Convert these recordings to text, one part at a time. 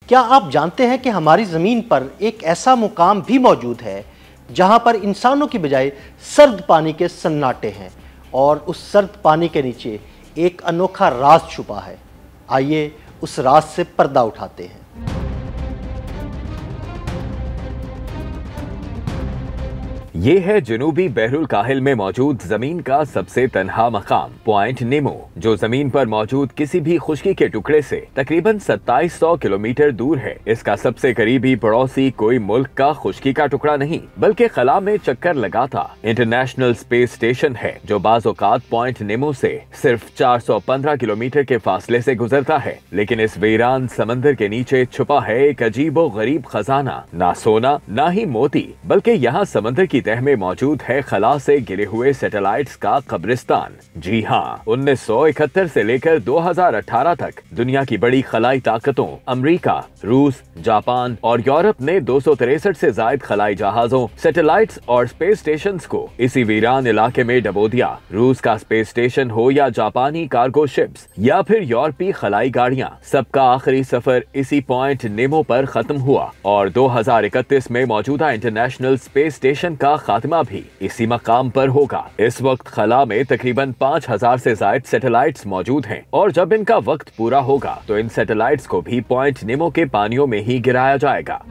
क्या आप जानते हैं कि हमारी ज़मीन पर एक ऐसा मुकाम भी मौजूद है जहां पर इंसानों की बजाय सर्द पानी के सन्नाटे हैं और उस सर्द पानी के नीचे एक अनोखा राज छुपा है। आइए उस राज से पर्दा उठाते हैं। ये है जनूबी बहरुल काहिल में मौजूद जमीन का सबसे तन्हा मकाम पॉइंट नेमो, जो जमीन पर मौजूद किसी भी खुश्की के टुकड़े से तकरीबन 2700 किलोमीटर दूर है। इसका सबसे करीबी पड़ोसी कोई मुल्क का खुश्की का टुकड़ा नहीं बल्कि खला में चक्कर लगाता इंटरनेशनल स्पेस स्टेशन है, जो बाज़-औक़ात पॉइंट नेमो से सिर्फ 415 किलोमीटर के फासले से गुजरता है। लेकिन इस वीरान समंदर के नीचे छुपा है एक अजीबो गरीब खजाना, ना सोना ना ही मोती, बल्कि यहाँ समंदर की तह में मौजूद है खला से गिरे हुए सैटेलाइट्स का कब्रिस्तान। जी हाँ, 1971 से लेकर 2018 तक दुनिया की बड़ी खलाई ताकतों अमेरिका, रूस, जापान और यूरोप ने 263 से ज्यादा खलाई जहाजों, सैटेलाइट्स और स्पेस स्टेशंस को इसी वीरान इलाके में डबो दिया। रूस का स्पेस स्टेशन हो या जापानी कार्गो शिप्स या फिर यूरोपीय खलाई गाड़ियां, सबका आखिरी सफर इसी पॉइंट नेमो पर खत्म हुआ और 2031 में मौजूदा इंटरनेशनल स्पेस स्टेशन का खात्मा भी इसी मकाम पर होगा। इस वक्त खला में तकरीबन 5000 से ज्यादा सैटेलाइट्स मौजूद हैं और जब इनका वक्त पूरा होगा तो इन सैटेलाइट्स को भी पॉइंट नेमो के पानियों में ही गिराया जाएगा।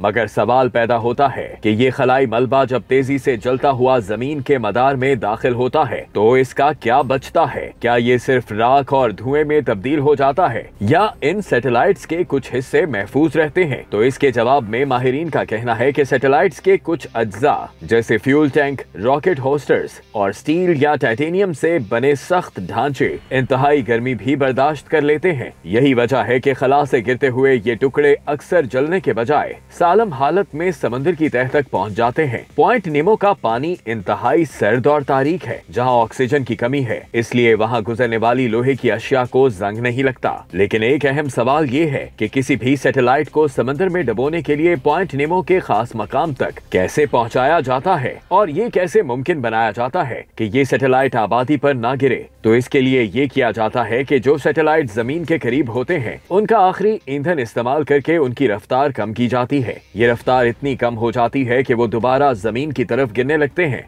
मगर सवाल पैदा होता है कि ये खलाई मलबा जब तेजी से जलता हुआ जमीन के मदार में दाखिल होता है तो इसका क्या बचता है? क्या ये सिर्फ राख और धुएं में तब्दील हो जाता है या इन सैटेलाइट्स के कुछ हिस्से महफूज रहते हैं? तो इसके जवाब में माहिरीन का कहना है कि सैटेलाइट्स के कुछ अज्जा जैसे फ्यूल टैंक, रॉकेट होस्टर्स और स्टील या टाइटेनियम से बने सख्त ढांचे इंतहाई गर्मी भी बर्दाश्त कर लेते हैं। यही वजह है कि खला से गिरते हुए ये टुकड़े अक्सर जलने के बजाय आलम हालत में समंदर की तह तक पहुंच जाते हैं। पॉइंट नेमो का पानी इंतहाई सर्द और तारीक है, जहां ऑक्सीजन की कमी है, इसलिए वहां गुजरने वाली लोहे की अशिया को जंग नहीं लगता। लेकिन एक अहम सवाल ये है कि किसी भी सैटेलाइट को समंदर में डुबोने के लिए पॉइंट नेमो के खास मकाम तक कैसे पहुंचाया जाता है और ये कैसे मुमकिन बनाया जाता है कि ये सैटेलाइट आबादी पर ना गिरे? तो इसके लिए ये किया जाता है कि जो सैटेलाइट जमीन के करीब होते हैं उनका आखिरी ईंधन इस्तेमाल करके उनकी रफ्तार कम की जाती है। ये रफ्तार इतनी कम हो जाती है कि वो दोबारा जमीन की तरफ गिरने लगते हैं।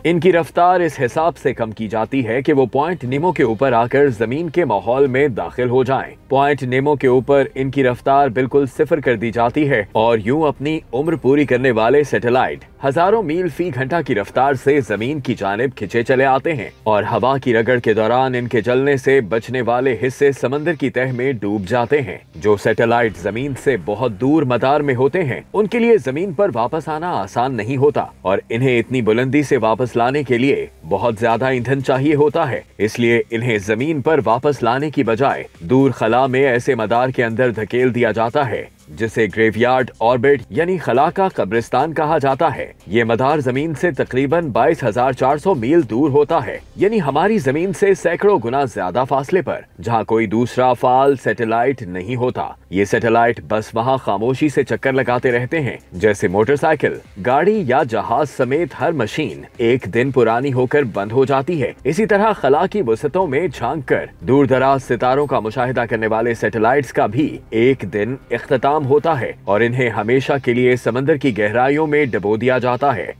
इनकी रफ्तार इस हिसाब से कम की जाती है कि वो पॉइंट नेमो के ऊपर आकर जमीन के माहौल में दाखिल हो जाएं। पॉइंट नेमो के ऊपर इनकी रफ्तार बिल्कुल सिफर कर दी जाती है और यूं अपनी उम्र पूरी करने वाले सैटेलाइट हजारों मील फी घंटा की रफ्तार से जमीन की जानिब खिंचे चले आते हैं और हवा की रगड़ के दौरान इनके जलने से बचने वाले हिस्से समंदर की तह में डूब जाते हैं। जो सैटेलाइट जमीन से बहुत दूर मदार में होते हैं उनके लिए जमीन पर वापस आना आसान नहीं होता और इन्हें इतनी बुलंदी से वापस लाने के लिए बहुत ज्यादा ईंधन चाहिए होता है। इसलिए इन्हें जमीन पर वापस लाने की बजाय दूर खला में ऐसे मदार के अंदर धकेल दिया जाता है जिसे ग्रेवयार्ड ऑर्बिट यानी खला का कब्रिस्तान कहा जाता है। ये मदार जमीन से तकरीबन 22,400 मील दूर होता है, यानी हमारी जमीन से सैकड़ों गुना ज्यादा फासले पर, जहाँ कोई दूसरा फाल सैटेलाइट नहीं होता। ये सैटेलाइट बस वहाँ खामोशी से चक्कर लगाते रहते हैं, जैसे मोटरसाइकिल, गाड़ी या जहाज समेत हर मशीन एक दिन पुरानी होकर बंद हो जाती है। इसी तरह खला की वसतों में झांक कर दूर दराज सितारों का मुशाहिदा करने वाले सैटेलाइट्स का भी एक दिन इख्तिताम होता है और इन्हें हमेशा के लिए समंदर की गहराइयों में डुबो दिया जाता है।